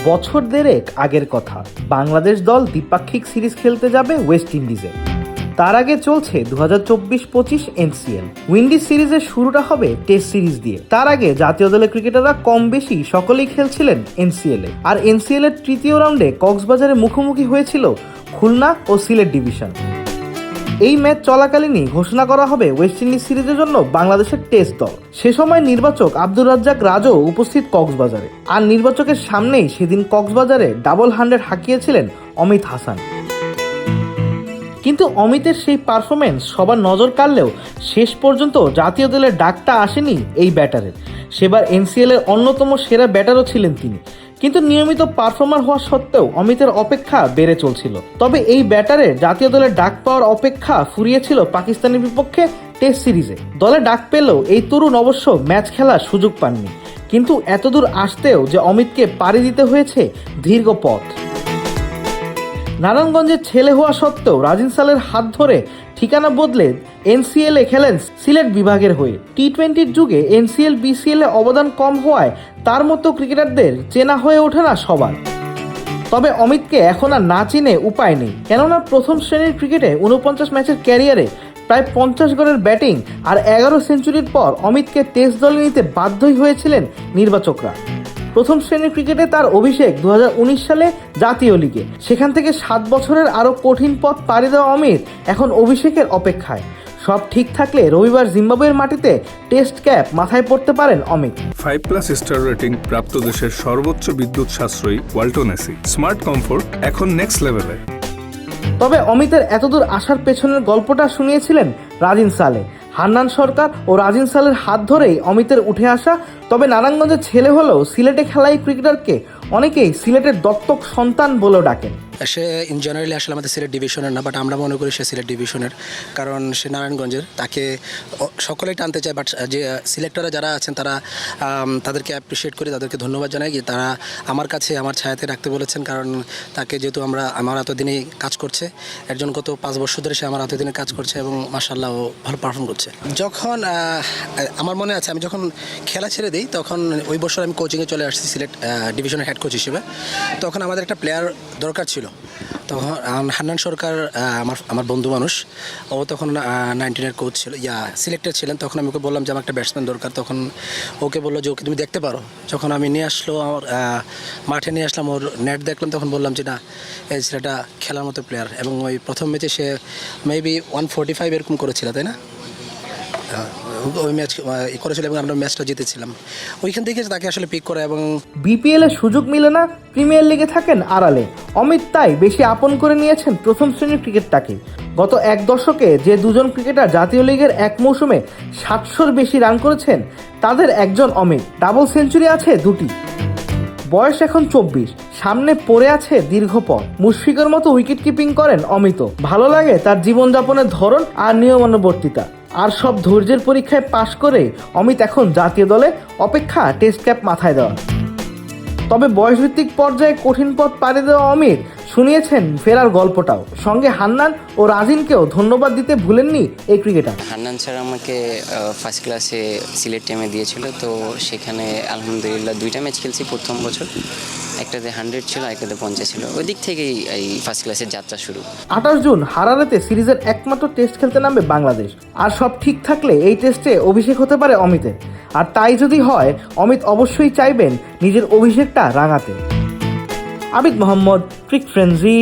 বছর দেড়েক আগের কথা, বাংলাদেশ দল দ্বিপাক্ষিক সিরিজ খেলতে যাবে ওয়েস্ট ইন্ডিজে। তার আগে চলছে 2024-25 এনসিএল। উইন্ডিজ সিরিজের শুরুটা হবে টেস্ট সিরিজ দিয়ে। তার আগে জাতীয় দলের ক্রিকেটাররা কম বেশি সকলেই খেলছিলেন এনসিএল-এ। আর এনসিএল এর তৃতীয় রাউন্ডে কক্সবাজারে মুখোমুখি হয়েছিল খুলনা ও সিলেট ডিভিশন। এই ম্যাচ চলাকালীনই ঘোষণা করা হবে ওয়েস্ট ইন্ডিজ সিরিজের জন্য বাংলাদেশের টেস্ট দল। সে সময় নির্বাচক আব্দুর রাজ্জাক রাজও উপস্থিত কক্সবাজারে। আর নির্বাচকের সামনেই সেদিন কক্সবাজারে ডাবল 100 হাঁকিয়েছিলেন অমিত হাসান। কিন্তু অমিতের সেই পারফরমেন্স সবার নজর কাড়লেও শেষ পর্যন্ত জাতীয় দলের ডাকটা আসেনি এই ব্যাটারের। সেবার এনসিএল এর অন্যতম সেরা ব্যাটারও ছিলেন তিনি। কিন্তু নিয়মিত পারফর্মার হওয়া সত্ত্বেও অমিতের অপেক্ষা বেড়ে চলছিল। তবে এই ব্যাটারের জাতীয় দলের ডাক পাওয়ার অপেক্ষা ফুরিয়েছিল পাকিস্তানের বিপক্ষে টেস্ট সিরিজে। দলে ডাক পেলেও এই তরুণ অবশ্য ম্যাচ খেলার সুযোগ পাননি। কিন্তু এতদূর আসতেও যে অমিতকে পাড়ি দিতে হয়েছে দীর্ঘ পথ। নারায়ণগঞ্জের ছেলে হওয়া সত্ত্বেও রাজিন সালের হাত ধরে ঠিকানা বদলে এনসিএল এ খেলেন সিলেট বিভাগের হয়ে। টি-20-র যুগে এনসিএল বিসিএল এ অবদান কম হওয়ায় তার মতো ক্রিকেটারদের চেনা হয়ে ওঠে না সবার। তবে অমিতকে এখন আর না চিনে উপায় নেই, কেননা প্রথম শ্রেণীর ক্রিকেটে 49 ম্যাচের ক্যারিয়ারে প্রায় 50 গড়ের ব্যাটিং আর 11 সেঞ্চুরির পর অমিতকে টেস্ট দলে নিতে বাধ্যই হয়েছিলেন নির্বাচকরা। প্রথম শ্রেণীর ক্রিকেটে তার অভিষেক 2019 সালে জাতীয় লিগে। সেখান থেকে 7 বছরের আরও কঠিন পথ পাড়ি দেওয়া অমিত এখন অভিষেকের অপেক্ষায়। সব ঠিক থাকলে রবিবার জিম্বাবুয়ের মাটিতে টেস্ট ক্যাপ মাথায় পড়তে পারেন অমিত। 5+ স্টার রেটিং প্রাপ্ত দেশের সর্বোচ্চ বিদ্যুৎ সাশ্রয়ী ওয়ালটন এসি স্মার্ট কমফোর্ট এখন নেক্সট লেভেলে। তবে অমিতের এতদূর আসার পেছনের গল্পটা শুনিয়েছিলেন রাজিন সালে। হান্নান সরকার ও রাজিন সালের হাত ধরেই অমিতের উঠে আসা। তবে নারায়ণগঞ্জের ছেলে হলেও সিলেটে খেলা এই ক্রিকেটারকে অনেকেই সিলেটের দত্তক সন্তান বলেও ডাকেন। সে ইন জেনারেলি আসলে আমাদের সিলেট ডিভিশনের না, বাট আমরা মনে করি সে সিলেট ডিভিশনের, কারণ সে নারায়ণগঞ্জের। তাকে সকলেই টানতে চায়, বাট যে সিলেক্টররা যারা আছেন তারা তাদেরকে অ্যাপ্রিসিয়েট করে, তাদেরকে ধন্যবাদ জানাই যে তারা আমার কাছে আমার ছায়াতে রাখতে বলেছেন। কারণ তাকে যেহেতু আমার এতদিনই কাজ করছে, একজন গত 5 বছর ধরে সে আমার এতদিনে কাজ করছে এবং মাশাআল্লাহ ও ভালো পারফর্ম করছে। যখন আমার মনে আছে আমি যখন খেলা ছেড়ে দিই তখন ওই বছর আমি কোচিংয়ে চলে আসছি সিলেট ডিভিশনের হেড কোচ হিসেবে। তখন আমাদের একটা প্লেয়ার দরকার ছিল। তখন হান্নান সরকার আমার বন্ধু মানুষ, ও তখন 19-এর কোচ ছিল, সিলেক্টেড ছিলেন। তখন আমি ওকে বললাম যে আমার একটা ব্যাটসম্যান দরকার। তখন ওকে বললো যে ওকে তুমি দেখতে পারো। যখন আমি নিয়ে আসলো আমার মাঠে নিয়ে আসলাম, ওর নেট দেখলাম, তখন বললাম যে না, এই ছেলেটা খেলার মতো প্লেয়ার। এবং ওই প্রথম ম্যাচে সে মেবি 145 এরকম করেছিল, তাই না? ওই ম্যাচ করেছিল এবং আমরা ম্যাচটা জিতেছিলাম। ওইখান থেকে তাকে আসলে পিক করা। এবং বিপিএল এ সুযোগ মিলে না, প্রিমিয়ার লিগে থাকেন আড়ালে। অমিত তাই বেশি আপন করে নিয়েছেন প্রথম শ্রেণীর ক্রিকেটটাকে। গত এক দশকে যে দুজন ক্রিকেটার জাতীয় লিগের এক মৌসুমে 700-র বেশি রান করেছেন তাদের একজন অমিত। ডাবল সেঞ্চুরি আছে 2টি। বয়স এখন 24, সামনে পড়ে আছে দীর্ঘ পথ। মুশফিকের মতো উইকেট কিপিং করেন অমিত। ভালো লাগে তার জীবনযাপনের ধরন আর নিয়মানুবর্তিতা। আর সব ধৈর্যের পরীক্ষায় পাশ করে অমিত এখন জাতীয় দলে, অপেক্ষা টেস্ট ক্যাপ মাথায় দেওয়া। তবে বয়সভিত্তিক পর্যায়ে কঠিন পথ পাড়ি দেওয়া অমিত শুনিয়েছেন ফেরার গল্পটাও। সঙ্গে হান্নান ও রাজিনকেও ধন্যবাদ দিতে ভুলেননি এই ক্রিকেটার। হান্নান স্যার আমাকে ফার্স্ট ক্লাসে সিলেট টিমে দিয়েছিল, তো সেখানে আলহামদুলিল্লাহ 2টা ম্যাচ খেলছি প্রথম বছর। একটাতে 100 ছিল, একটাতে 50 ছিল। ওই দিক থেকেই এই ফার্স্ট ক্লাসের যাত্রা শুরু। 28 জুন হারারেতে সিরিজের একমাত্র টেস্ট খেলতে নামবে বাংলাদেশ। আর সব ঠিক থাকলে এই টেস্টে অভিষেক হতে পারে অমিতের। আর তাই যদি হয়, অমিত অবশ্যই চাইবেন নিজের অভিষেকটা রাঙাতে। আবিদ মোহাম্মদ, ক্রিক ফ্রেন্ডজি।